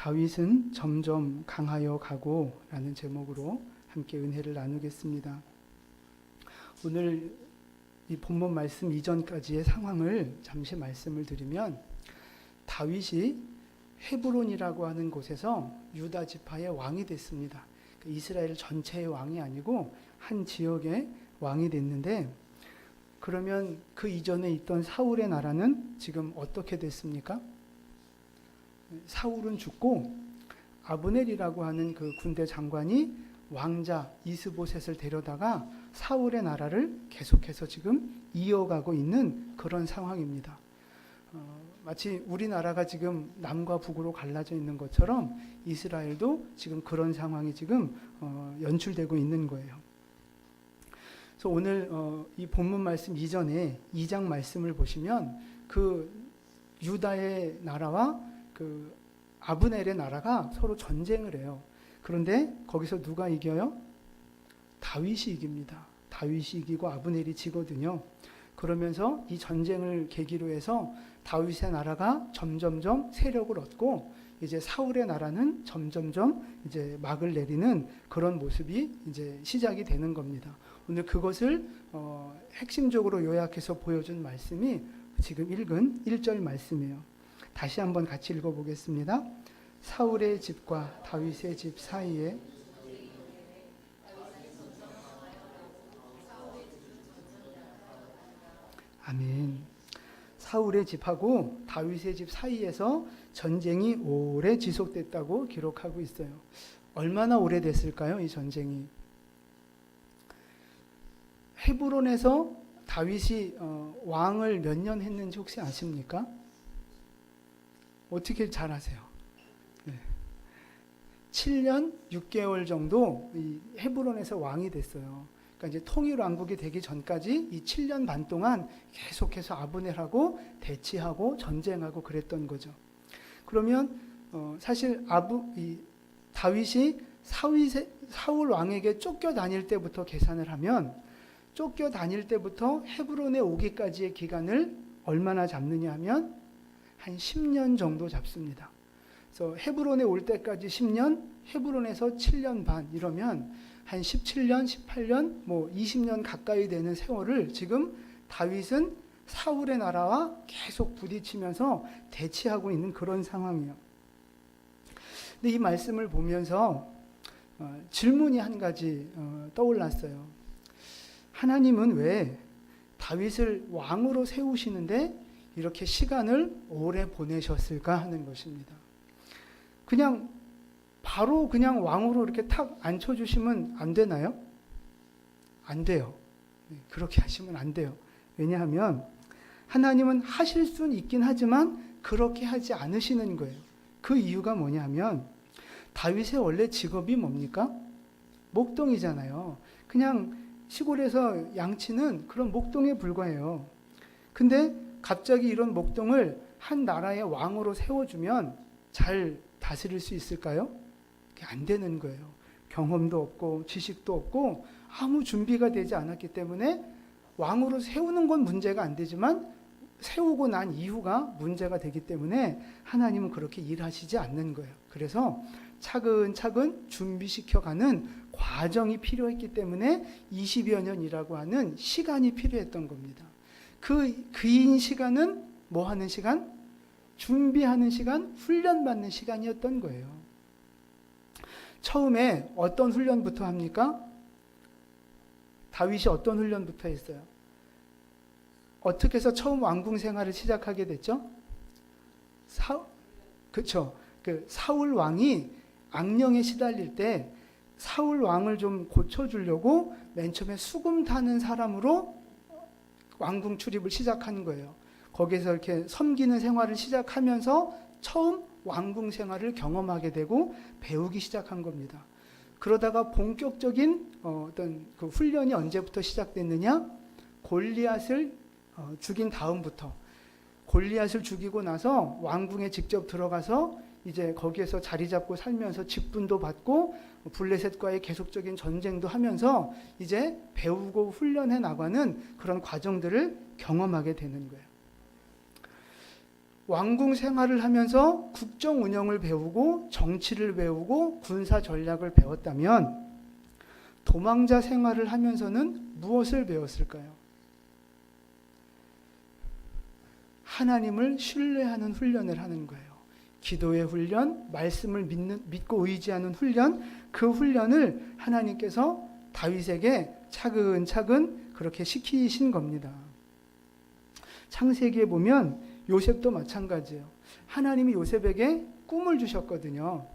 다윗은 점점 강하여 가고 라는 제목으로 함께 은혜를 나누겠습니다. 오늘 이 본문 말씀 이전까지의 상황을 잠시 말씀을 드리면, 다윗이 헤브론이라고 하는 곳에서 유다 지파의 왕이 됐습니다. 이스라엘 전체의 왕이 아니고 한 지역의 왕이 됐는데, 그러면 그 이전에 있던 사울의 나라는 지금 어떻게 됐습니까? 사울은 죽고 아브넬이라고 하는 그 군대 장관이 왕자 이스보셋을 데려다가 사울의 나라를 계속해서 지금 이어가고 있는 그런 상황입니다. 마치 우리나라가 지금 남과 북으로 갈라져 있는 것처럼 이스라엘도 지금 그런 상황이 지금 연출되고 있는 거예요. 그래서 오늘 이 본문 말씀 이전에 2장 말씀을 보시면 그 유다의 나라와 그 아브넬의 나라가 서로 전쟁을 해요. 그런데 거기서 누가 이겨요? 다윗이 이깁니다. 다윗이 이기고 아브넬이 지거든요. 그러면서 이 전쟁을 계기로 해서 다윗의 나라가 점점점 세력을 얻고, 이제 사울의 나라는 점점점 이제 막을 내리는 그런 모습이 이제 시작이 되는 겁니다. 오늘 그것을 핵심적으로 요약해서 보여준 말씀이 지금 읽은 1절 말씀이에요. 다시 한번 같이 읽어보겠습니다. 사울의 집과 다윗의 집 사이에 아멘. 사울의 집하고 다윗의 집 사이에서 전쟁이 오래 지속됐다고 기록하고 있어요. 얼마나 오래됐을까요, 이 전쟁이? 헤브론에서 다윗이 왕을 몇 년 했는지 혹시 아십니까? 어떻게 잘 아세요? 네. 7년 6개월 정도 이 헤브론에서 왕이 됐어요. 그러니까 이제 통일왕국이 되기 전까지 이 7년 반 동안 계속해서 아브넬하고 대치하고 전쟁하고 그랬던 거죠. 그러면 사실 다윗이 사울 왕에게 쫓겨다닐 때부터 계산을 하면, 쫓겨다닐 때부터 헤브론에 오기까지의 기간을 얼마나 잡느냐 하면 한 10년 정도 잡습니다. 그래서 헤브론에 올 때까지 10년, 헤브론에서 7년 반 이러면 한 17년, 18년, 20년 가까이 되는 세월을 지금 다윗은 사울의 나라와 계속 부딪히면서 대치하고 있는 그런 상황이에요. 근데 이 말씀을 보면서 질문이 한 가지 떠올랐어요. 하나님은 왜 다윗을 왕으로 세우시는데 이렇게 시간을 오래 보내셨을까 하는 것입니다. 그냥 바로 그냥 왕으로 이렇게 탁 앉혀주시면 안 되나요? 안 돼요. 그렇게 하시면 안 돼요. 왜냐하면 하나님은 하실 수는 있긴 하지만 그렇게 하지 않으시는 거예요. 그 이유가 뭐냐면, 다윗의 원래 직업이 뭡니까? 목동이잖아요. 그냥 시골에서 양치는 그런 목동에 불과해요. 근데 갑자기 이런 목동을 한 나라의 왕으로 세워주면 잘 다스릴 수 있을까요? 그게 안 되는 거예요. 경험도 없고 지식도 없고 아무 준비가 되지 않았기 때문에 왕으로 세우는 건 문제가 안 되지만 세우고 난 이후가 문제가 되기 때문에 하나님은 그렇게 일하시지 않는 거예요. 그래서 차근차근 준비시켜가는 과정이 필요했기 때문에 20여 년이라고 하는 시간이 필요했던 겁니다. 그 긴 시간은 뭐 하는 시간? 준비하는 시간, 훈련받는 시간이었던 거예요. 처음에 어떤 훈련부터 합니까? 다윗이 어떤 훈련부터 했어요? 어떻게 해서 처음 왕궁 생활을 시작하게 됐죠? 그렇죠. 그 사울 왕이 악령에 시달릴 때 사울 왕을 좀 고쳐주려고 맨 처음에 수금 타는 사람으로 왕궁 출입을 시작한 거예요. 거기서 이렇게 섬기는 생활을 시작하면서 처음 왕궁 생활을 경험하게 되고 배우기 시작한 겁니다. 그러다가 본격적인 어떤 그 훈련이 언제부터 시작됐느냐? 골리앗을 죽인 다음부터. 골리앗을 죽이고 나서 왕궁에 직접 들어가서 이제 거기에서 자리 잡고 살면서 직분도 받고 블레셋과의 계속적인 전쟁도 하면서 이제 배우고 훈련해 나가는 그런 과정들을 경험하게 되는 거예요. 왕궁 생활을 하면서 국정 운영을 배우고 정치를 배우고 군사 전략을 배웠다면 도망자 생활을 하면서는 무엇을 배웠을까요? 하나님을 신뢰하는 훈련을 하는 거예요. 기도의 훈련, 말씀을 믿고 의지하는 훈련, 그 훈련을 하나님께서 다윗에게 차근차근 그렇게 시키신 겁니다. 창세기에 보면 요셉도 마찬가지예요. 하나님이 요셉에게 꿈을 주셨거든요.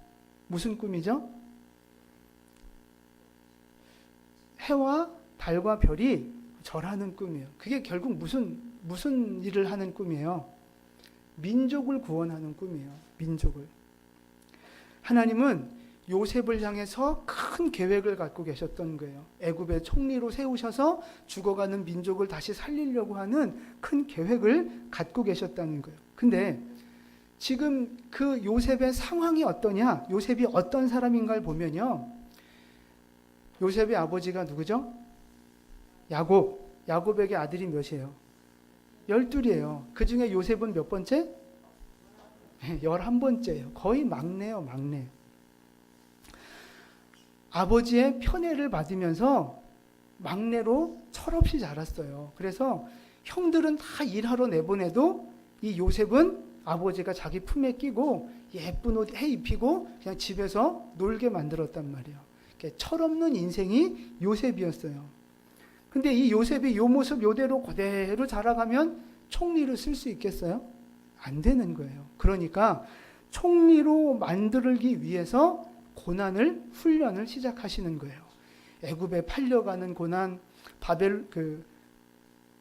무슨 꿈이죠? 해와 달과 별이 절하는 꿈이에요. 그게 결국 무슨 일을 하는 꿈이에요? 민족을 구원하는 꿈이에요. 민족을. 하나님은 요셉을 향해서 큰 계획을 갖고 계셨던 거예요. 애굽의 총리로 세우셔서 죽어가는 민족을 다시 살리려고 하는 큰 계획을 갖고 계셨다는 거예요. 근데 지금 그 요셉의 상황이 어떠냐? 요셉이 어떤 사람인가를 보면요. 요셉의 아버지가 누구죠? 야곱. 야곱에게 아들이 몇이에요? 12이에요. 그 중에 요셉은 몇 번째? 11번째예요. 거의 막내예요, 막내. 아버지의 편애를 받으면서 막내로 철없이 자랐어요. 그래서 형들은 다 일하러 내보내도 이 요셉은 아버지가 자기 품에 끼고 예쁜 옷 해 입히고 그냥 집에서 놀게 만들었단 말이에요. 철없는 인생이 요셉이었어요. 근데 이 요셉이 요 모습 요대로 그대로 자라가면 총리를 쓸 수 있겠어요? 안 되는 거예요. 그러니까 총리로 만들기 위해서 고난을 훈련을 시작하시는 거예요. 애굽에 팔려가는 고난,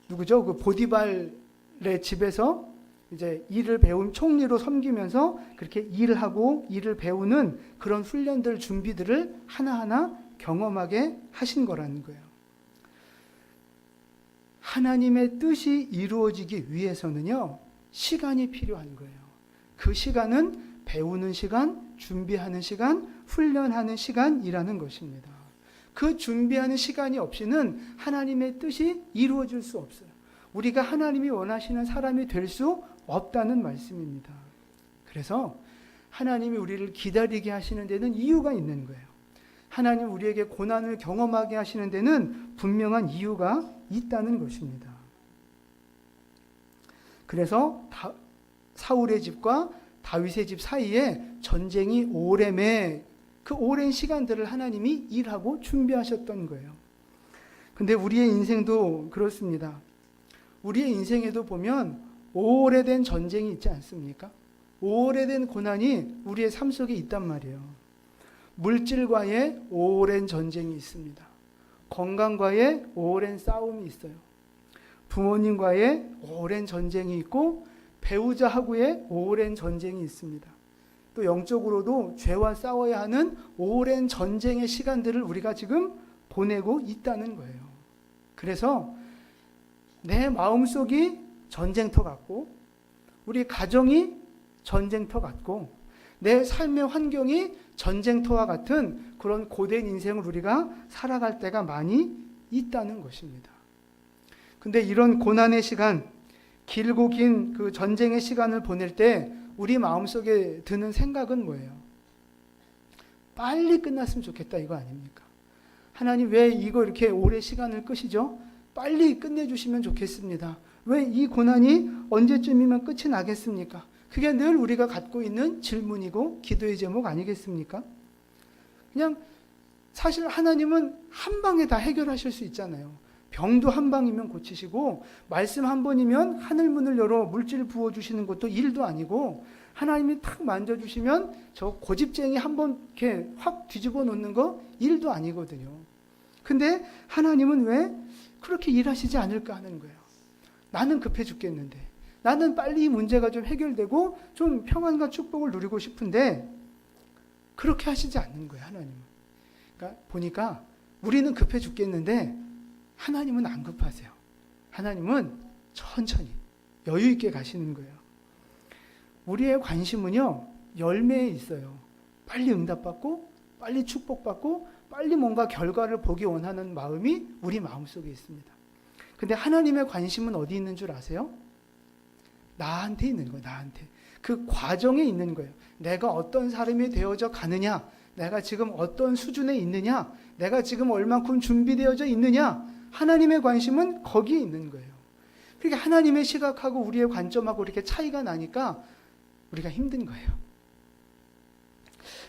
누구죠? 그 보디발의 집에서 이제 일을 배운 총리로 섬기면서 그렇게 일을 하고 일을 배우는 그런 훈련들 준비들을 하나하나 경험하게 하신 거라는 거예요. 하나님의 뜻이 이루어지기 위해서는요, 시간이 필요한 거예요. 그 시간은 배우는 시간, 준비하는 시간, 훈련하는 시간이라는 것입니다. 그 준비하는 시간이 없이는 하나님의 뜻이 이루어질 수 없어요. 우리가 하나님이 원하시는 사람이 될 수 없다는 말씀입니다. 그래서 하나님이 우리를 기다리게 하시는 데는 이유가 있는 거예요. 하나님 우리에게 고난을 경험하게 하시는 데는 분명한 이유가 있다는 것입니다. 그래서 사울의 집과 다윗의 집 사이에 전쟁이 오래매 그 오랜 시간들을 하나님이 일하고 준비하셨던 거예요. 근데 우리의 인생도 그렇습니다. 우리의 인생에도 보면 오래된 전쟁이 있지 않습니까? 오래된 고난이 우리의 삶 속에 있단 말이에요. 물질과의 오랜 전쟁이 있습니다. 건강과의 오랜 싸움이 있어요. 부모님과의 오랜 전쟁이 있고 배우자하고의 오랜 전쟁이 있습니다. 또 영적으로도 죄와 싸워야 하는 오랜 전쟁의 시간들을 우리가 지금 보내고 있다는 거예요. 그래서 내 마음속이 전쟁터 같고 우리 가정이 전쟁터 같고 내 삶의 환경이 전쟁터와 같은 그런 고된 인생을 우리가 살아갈 때가 많이 있다는 것입니다. 근데 이런 고난의 시간, 길고 긴 그 전쟁의 시간을 보낼 때 우리 마음속에 드는 생각은 뭐예요? 빨리 끝났으면 좋겠다 이거 아닙니까? 하나님 왜 이거 이렇게 오래 시간을 끄시죠? 빨리 끝내주시면 좋겠습니다. 왜 이 고난이 언제쯤이면 끝이 나겠습니까? 그게 늘 우리가 갖고 있는 질문이고 기도의 제목 아니겠습니까? 그냥 사실 하나님은 한 방에 다 해결하실 수 있잖아요. 병도 한 방이면 고치시고 말씀 한 번이면 하늘문을 열어 물질 부어주시는 것도 일도 아니고 하나님이 탁 만져주시면 저 고집쟁이 한 번 이렇게 확 뒤집어 놓는 거 일도 아니거든요. 근데 하나님은 왜 그렇게 일하시지 않을까 하는 거예요. 나는 급해 죽겠는데 나는 빨리 이 문제가 좀 해결되고 좀 평안과 축복을 누리고 싶은데 그렇게 하시지 않는 거예요. 하나님은. 그러니까 보니까 우리는 급해 죽겠는데 하나님은 안 급하세요. 하나님은 천천히 여유 있게 가시는 거예요. 우리의 관심은요 열매에 있어요. 빨리 응답받고 빨리 축복받고 빨리 뭔가 결과를 보기 원하는 마음이 우리 마음속에 있습니다. 근데 하나님의 관심은 어디 있는 줄 아세요? 나한테 있는 거예요. 나한테. 그 과정에 있는 거예요. 내가 어떤 사람이 되어져 가느냐, 내가 지금 어떤 수준에 있느냐, 내가 지금 얼만큼 준비되어져 있느냐, 하나님의 관심은 거기에 있는 거예요. 그러니까 하나님의 시각하고 우리의 관점하고 이렇게 차이가 나니까 우리가 힘든 거예요.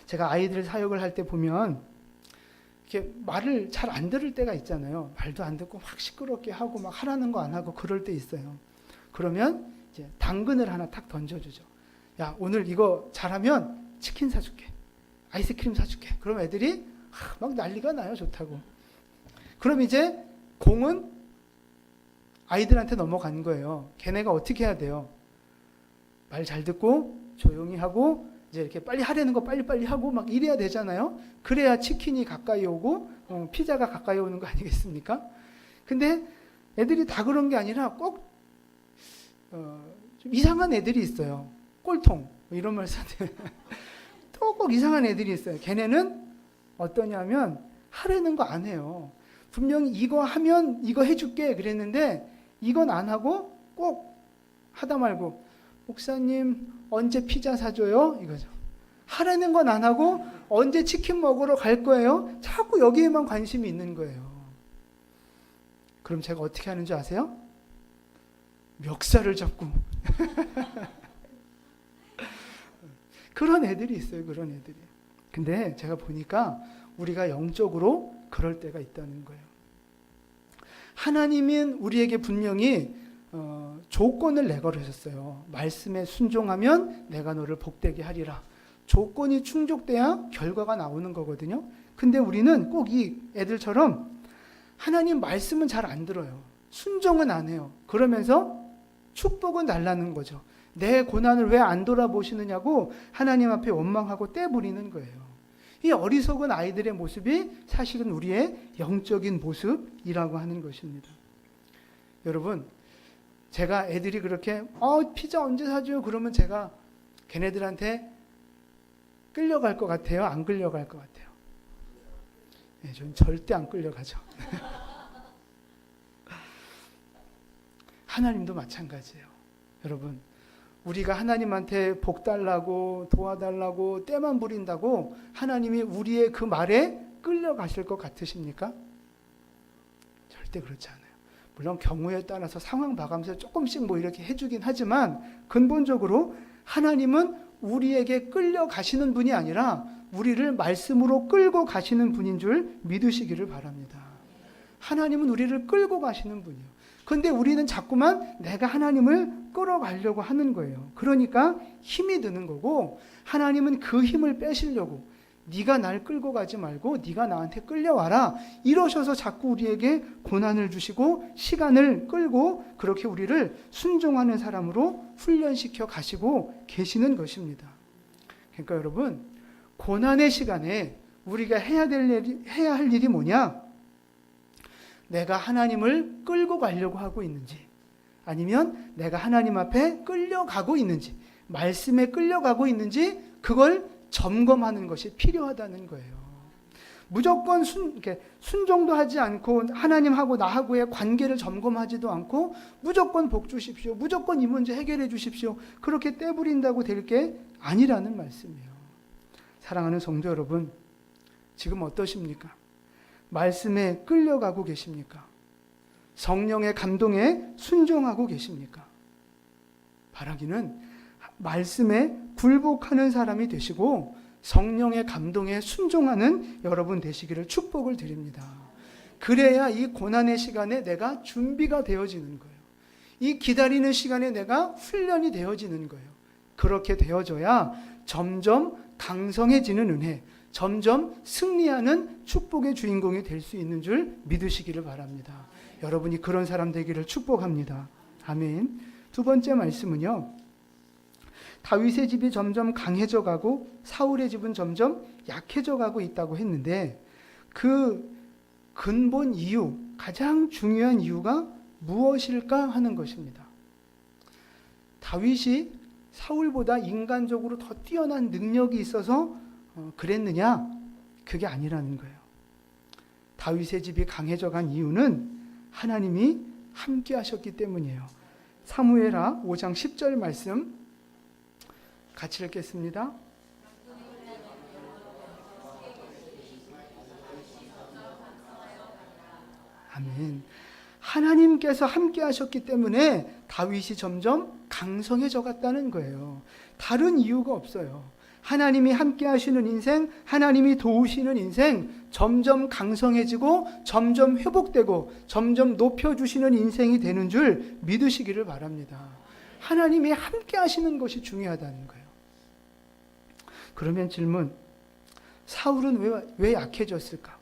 제가 아이들 사역을 할 때 보면 이렇게 말을 잘 안 들을 때가 있잖아요. 말도 안 듣고 막 시끄럽게 하고 막 하라는 거 안 하고 그럴 때 있어요. 그러면 이제 당근을 하나 탁 던져주죠. 야, 오늘 이거 잘하면 치킨 사줄게. 아이스크림 사줄게. 그럼 애들이 막 난리가 나요. 좋다고. 그럼 이제 공은 아이들한테 넘어간 거예요. 걔네가 어떻게 해야 돼요? 말 잘 듣고 조용히 하고 이제 이렇게 빨리 하려는 거 빨리빨리 하고 막 이래야 되잖아요. 그래야 치킨이 가까이 오고 피자가 가까이 오는 거 아니겠습니까? 근데 애들이 다 그런 게 아니라 꼭 좀 이상한 애들이 있어요. 꼴통 이런 말 쓰는데 또 꼭 이상한 애들이 있어요. 걔네는 어떠냐면 하려는 거 안 해요. 분명히 이거 하면 이거 해줄게 그랬는데 이건 안 하고 꼭 하다 말고 목사님 언제 피자 사줘요? 이거죠. 하라는 건 안 하고 언제 치킨 먹으러 갈 거예요? 자꾸 여기에만 관심이 있는 거예요. 그럼 제가 어떻게 하는 줄 아세요? 멱살을 잡고 그런 애들이 있어요. 그런 애들이. 근데 제가 보니까 우리가 영적으로 그럴 때가 있다는 거예요. 하나님은 우리에게 분명히 조건을 내걸으셨어요. 말씀에 순종하면 내가 너를 복되게 하리라. 조건이 충족돼야 결과가 나오는 거거든요. 근데 우리는 꼭 이 애들처럼 하나님 말씀은 잘 안 들어요. 순종은 안 해요. 그러면서 축복은 달라는 거죠. 내 고난을 왜 안 돌아보시느냐고 하나님 앞에 원망하고 떼부리는 거예요. 이 어리석은 아이들의 모습이 사실은 우리의 영적인 모습이라고 하는 것입니다. 여러분, 제가 애들이 그렇게 피자 언제 사줘요? 그러면 제가 걔네들한테 끌려갈 것 같아요? 안 끌려갈 것 같아요? 네, 저는 절대 안 끌려가죠. 하나님도 마찬가지예요. 여러분, 우리가 하나님한테 복 달라고 도와달라고 때만 부린다고 하나님이 우리의 그 말에 끌려가실 것 같으십니까? 절대 그렇지 않아요. 물론 경우에 따라서 상황 봐가면서 조금씩 뭐 이렇게 해주긴 하지만 근본적으로 하나님은 우리에게 끌려가시는 분이 아니라 우리를 말씀으로 끌고 가시는 분인 줄 믿으시기를 바랍니다. 하나님은 우리를 끌고 가시는 분이에요. 그런데 우리는 자꾸만 내가 하나님을 끌어가려고 하는 거예요. 그러니까 힘이 드는 거고 하나님은 그 힘을 빼시려고 네가 날 끌고 가지 말고 네가 나한테 끌려와라 이러셔서 자꾸 우리에게 고난을 주시고 시간을 끌고 그렇게 우리를 순종하는 사람으로 훈련시켜 가시고 계시는 것입니다. 그러니까 여러분, 고난의 시간에 우리가 해야 할 일이 뭐냐? 내가 하나님을 끌고 가려고 하고 있는지 아니면 내가 하나님 앞에 끌려가고 있는지 말씀에 끌려가고 있는지 그걸 점검하는 것이 필요하다는 거예요. 무조건 순종도 하지 않고 하나님하고 나하고의 관계를 점검하지도 않고 무조건 복 주십시오. 무조건 이 문제 해결해 주십시오. 그렇게 떼부린다고 될 게 아니라는 말씀이에요. 사랑하는 성도 여러분, 지금 어떠십니까? 말씀에 끌려가고 계십니까? 성령의 감동에 순종하고 계십니까? 바라기는 말씀에 굴복하는 사람이 되시고 성령의 감동에 순종하는 여러분 되시기를 축복을 드립니다. 그래야 이 고난의 시간에 내가 준비가 되어지는 거예요. 이 기다리는 시간에 내가 훈련이 되어지는 거예요. 그렇게 되어져야 점점 강성해지는 은혜, 점점 승리하는 축복의 주인공이 될 수 있는 줄 믿으시기를 바랍니다. 여러분이 그런 사람 되기를 축복합니다. 아멘. 두 번째 말씀은요. 다윗의 집이 점점 강해져 가고 사울의 집은 점점 약해져 가고 있다고 했는데 그 근본 이유, 가장 중요한 이유가 무엇일까 하는 것입니다. 다윗이 사울보다 인간적으로 더 뛰어난 능력이 있어서 그랬느냐? 그게 아니라는 거예요. 다윗의 집이 강해져 간 이유는 하나님이 함께 하셨기 때문이에요. 사무엘하 5장 10절 말씀 같이 읽겠습니다. 아멘. 하나님께서 함께 하셨기 때문에 다윗이 점점 강성해져 갔다는 거예요. 다른 이유가 없어요. 하나님이 함께 하시는 인생, 하나님이 도우시는 인생, 점점 강성해지고 점점 회복되고 점점 높여주시는 인생이 되는 줄 믿으시기를 바랍니다. 하나님이 함께 하시는 것이 중요하다는 거예요. 그러면 질문, 사울은 왜 약해졌을까?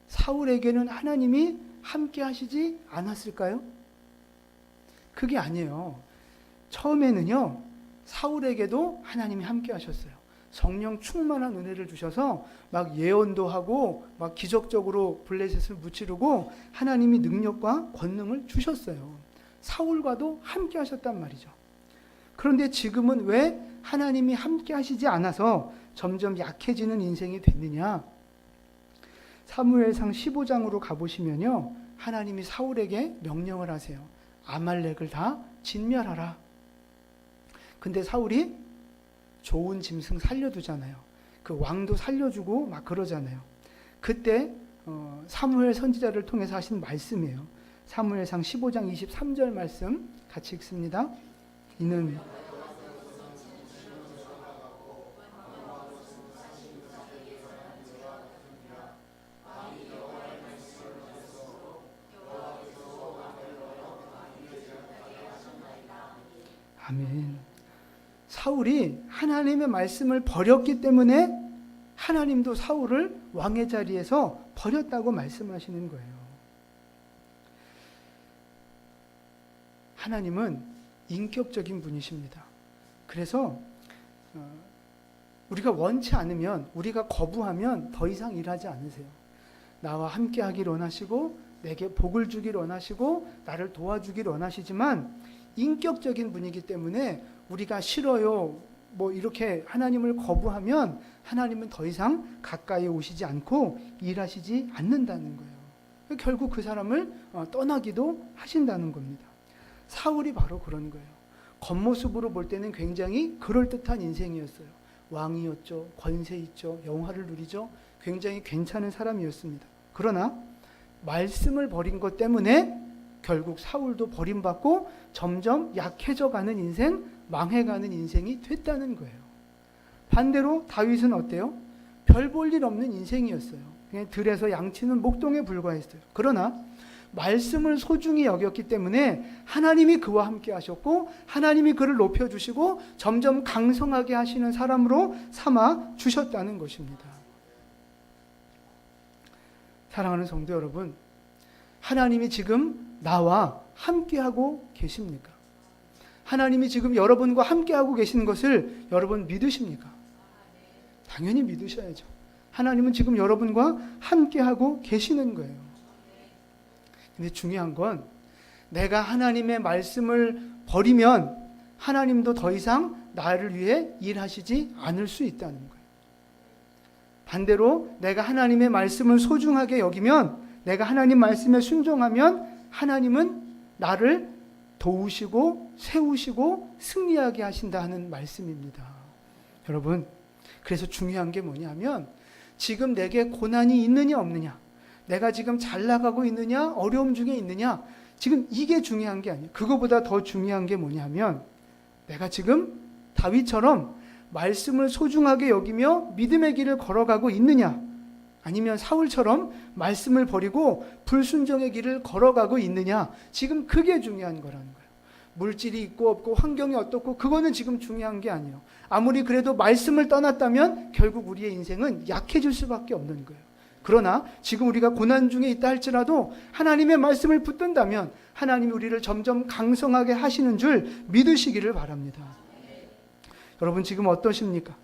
사울에게는 하나님이 함께 하시지 않았을까요? 그게 아니에요. 처음에는요, 사울에게도 하나님이 함께 하셨어요. 성령 충만한 은혜를 주셔서 막 예언도 하고 막 기적적으로 블레셋을 무찌르고 하나님이 능력과 권능을 주셨어요. 사울과도 함께 하셨단 말이죠. 그런데 지금은 왜 하나님이 함께 하시지 않아서 점점 약해지는 인생이 됐느냐? 사무엘상 15장으로 가보시면요, 하나님이 사울에게 명령을 하세요. 아말렉을 다 진멸하라. 근데 사울이 좋은 짐승 살려두잖아요. 그 왕도 살려주고 막 그러잖아요. 그때 사무엘 선지자를 통해서 하신 말씀이에요. 사무엘상 15장 23절 말씀 같이 읽습니다. 이는 아멘. 사울이 하나님의 말씀을 버렸기 때문에 하나님도 사울을 왕의 자리에서 버렸다고 말씀하시는 거예요. 하나님은 인격적인 분이십니다. 그래서 우리가 원치 않으면, 우리가 거부하면 더 이상 일하지 않으세요. 나와 함께 하기를 원하시고 내게 복을 주기를 원하시고 나를 도와주기를 원하시지만 인격적인 분이기 때문에 우리가 싫어요, 뭐 이렇게 하나님을 거부하면 하나님은 더 이상 가까이 오시지 않고 일하시지 않는다는 거예요. 결국 그 사람을 떠나기도 하신다는 겁니다. 사울이 바로 그런 거예요. 겉모습으로 볼 때는 굉장히 그럴듯한 인생이었어요. 왕이었죠. 권세 있죠. 영화를 누리죠. 굉장히 괜찮은 사람이었습니다. 그러나 말씀을 버린 것 때문에 결국 사울도 버림받고 점점 약해져가는 인생, 망해가는 인생이 됐다는 거예요. 반대로 다윗은 어때요? 별 볼 일 없는 인생이었어요. 그냥 들에서 양치는 목동에 불과했어요. 그러나 말씀을 소중히 여겼기 때문에 하나님이 그와 함께 하셨고 하나님이 그를 높여주시고 점점 강성하게 하시는 사람으로 삼아 주셨다는 것입니다. 사랑하는 성도 여러분, 하나님이 지금 나와 함께하고 계십니까? 하나님이 지금 여러분과 함께하고 계시는 것을 여러분 믿으십니까? 당연히 믿으셔야죠. 하나님은 지금 여러분과 함께하고 계시는 거예요. 근데 중요한 건 내가 하나님의 말씀을 버리면 하나님도 더 이상 나를 위해 일하시지 않을 수 있다는 거예요. 반대로 내가 하나님의 말씀을 소중하게 여기면, 내가 하나님 말씀에 순종하면 하나님은 나를 도우시고 세우시고 승리하게 하신다 하는 말씀입니다. 여러분, 그래서 중요한 게 뭐냐면 지금 내게 고난이 있느냐 없느냐, 내가 지금 잘 나가고 있느냐 어려움 중에 있느냐, 지금 이게 중요한 게 아니에요. 그거보다 더 중요한 게 뭐냐면 내가 지금 다윗처럼 말씀을 소중하게 여기며 믿음의 길을 걸어가고 있느냐, 아니면 사울처럼 말씀을 버리고 불순종의 길을 걸어가고 있느냐, 지금 그게 중요한 거라는 거예요. 물질이 있고 없고 환경이 어떻고 그거는 지금 중요한 게 아니에요. 아무리 그래도 말씀을 떠났다면 결국 우리의 인생은 약해질 수밖에 없는 거예요. 그러나 지금 우리가 고난 중에 있다 할지라도 하나님의 말씀을 붙든다면 하나님이 우리를 점점 강성하게 하시는 줄 믿으시기를 바랍니다. 여러분 지금 어떠십니까?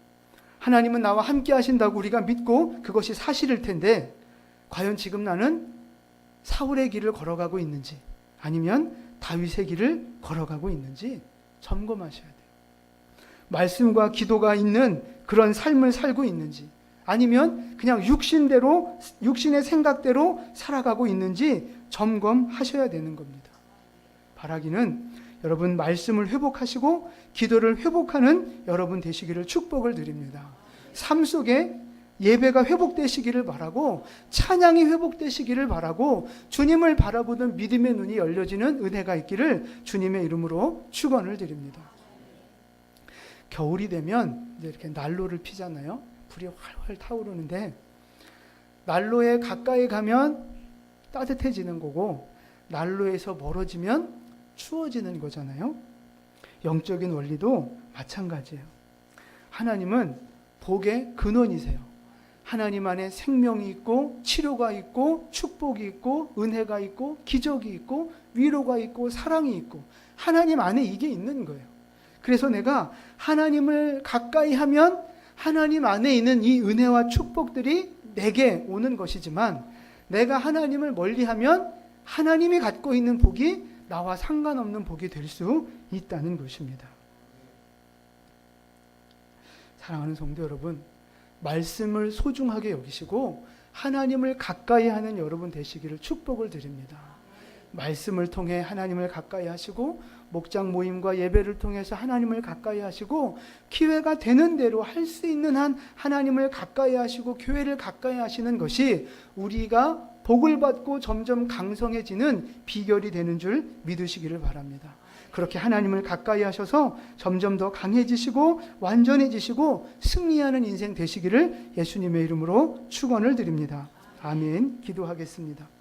하나님은 나와 함께 하신다고 우리가 믿고 그것이 사실일 텐데 과연 지금 나는 사울의 길을 걸어가고 있는지 아니면 다윗의 길을 걸어가고 있는지 점검하셔야 돼요. 말씀과 기도가 있는 그런 삶을 살고 있는지 아니면 그냥 육신의 생각대로 살아가고 있는지 점검하셔야 되는 겁니다. 바라기는 여러분 말씀을 회복하시고 기도를 회복하는 여러분 되시기를 축복을 드립니다. 삶 속에 예배가 회복되시기를 바라고 찬양이 회복되시기를 바라고 주님을 바라보는 믿음의 눈이 열려지는 은혜가 있기를 주님의 이름으로 축원을 드립니다. 겨울이 되면 이제 이렇게 난로를 피잖아요. 불이 활활 타오르는데 난로에 가까이 가면 따뜻해지는 거고 난로에서 멀어지면 추워지는 거잖아요. 영적인 원리도 마찬가지예요. 하나님은 복의 근원이세요. 하나님 안에 생명이 있고 치료가 있고 축복이 있고 은혜가 있고 기적이 있고 위로가 있고 사랑이 있고 하나님 안에 이게 있는 거예요. 그래서 내가 하나님을 가까이 하면 하나님 안에 있는 이 은혜와 축복들이 내게 오는 것이지만 내가 하나님을 멀리하면 하나님이 갖고 있는 복이 나와 상관없는 복이 될 수 있다는 것입니다. 사랑하는 성도 여러분, 말씀을 소중하게 여기시고 하나님을 가까이 하는 여러분 되시기를 축복을 드립니다. 말씀을 통해 하나님을 가까이 하시고 목장 모임과 예배를 통해서 하나님을 가까이 하시고 기회가 되는 대로 할 수 있는 한 하나님을 가까이 하시고 교회를 가까이 하시는 것이 우리가 복을 받고 점점 강성해지는 비결이 되는 줄 믿으시기를 바랍니다. 그렇게 하나님을 가까이 하셔서 점점 더 강해지시고 완전해지시고 승리하는 인생 되시기를 예수님의 이름으로 축원을 드립니다. 아멘. 기도하겠습니다.